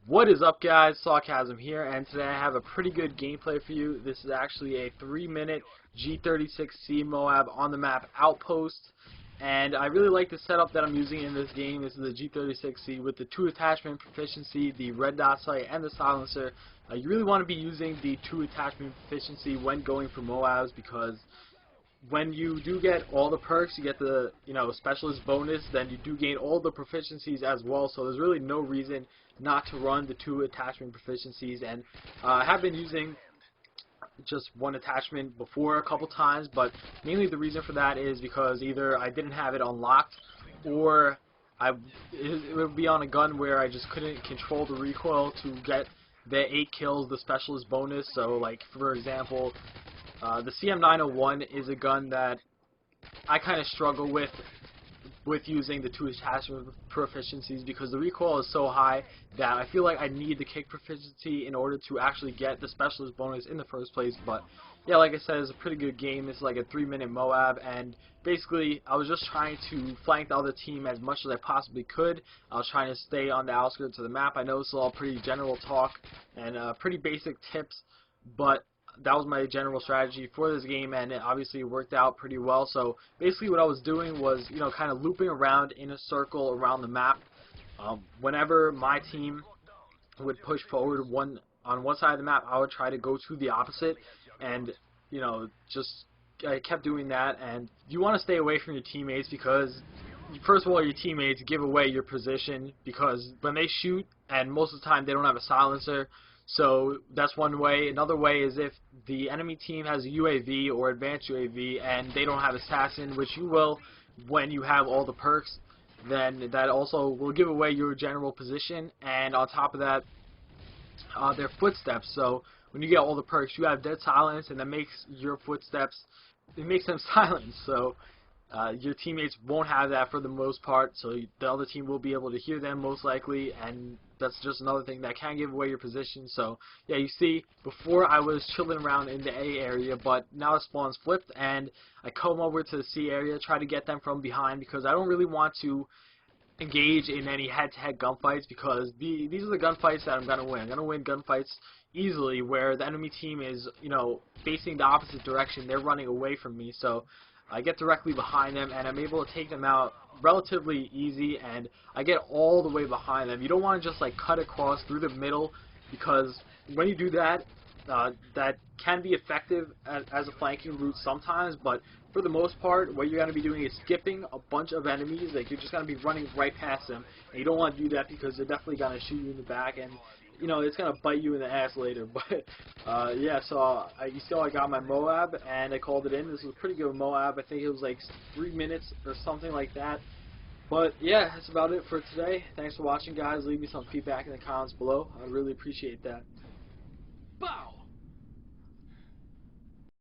What is up, guys? Sarcasm here, and today I have a pretty good gameplay for you. This is actually a 3-minute G36C MOAB on the map outpost, and I really like the setup that I'm using in this game. This is the G36C with the 2 attachment proficiency, the red dot sight, and the silencer. You really want to be using the 2 attachment proficiency when going for MOABs, because when you do get all the perks, you get the specialist bonus, then you do gain all the proficiencies as well. So there's really no reason not to run the 2 attachment proficiencies. And I have been using just 1 attachment before a couple times, but mainly the reason for that is because either I didn't have it unlocked, or it would be on a gun where I just couldn't control the recoil to get the 8 kills, the specialist bonus. So like, for example, the CM901 is a gun that I kind of struggle with using the 2 attachment proficiencies, because the recoil is so high that I feel like I need the kick proficiency in order to actually get the specialist bonus in the first place. But yeah, like I said, it's a pretty good game. It's like a 3-minute MOAB, and basically I was just trying to flank the other team as much as I possibly could. I was trying to stay on the outskirts of the map. I know this is all pretty general talk and pretty basic tips, but that was my general strategy for this game, and it obviously worked out pretty well. So basically what I was doing was, kind of looping around in a circle around the map. Whenever my team would push forward on one side of the map, I would try to go to the opposite, and I kept doing that. And you want to stay away from your teammates, because first of all, your teammates give away your position, because when they shoot, and most of the time they don't have a silencer. So that's one way. Another way is if the enemy team has a UAV or advanced UAV and they don't have assassin, which you will when you have all the perks, then that also will give away your general position. And on top of that, their footsteps. So when you get all the perks, you have dead silence, and that makes your footsteps, it makes them silent. So your teammates won't have that for the most part, so the other team will be able to hear them most likely, and that's just another thing that can give away your position. So yeah, you see, before I was chilling around in the A area, but now the spawn's flipped, and I come over to the C area, try to get them from behind, because I don't really want to engage in any head-to-head gunfights, because these are the gunfights that I'm going to win. I'm going to win gunfights easily where the enemy team is, facing the opposite direction. They're running away from me, so I get directly behind them, and I'm able to take them out relatively easy, and I get all the way behind them. You don't want to just like cut across through the middle, because when you do that, that can be effective as a flanking route sometimes, but for the most part, what you're going to be doing is skipping a bunch of enemies. Like, you're just going to be running right past them, and you don't want to do that, because they're definitely going to shoot you in the back, and it's going to bite you in the ass later. But yeah, so you saw I got my MOAB, and I called it in. This was a pretty good MOAB. I think it was like 3 minutes or something like that. But yeah, that's about it for today. Thanks for watching, guys. Leave me some feedback in the comments below. I'd really appreciate that. Bow!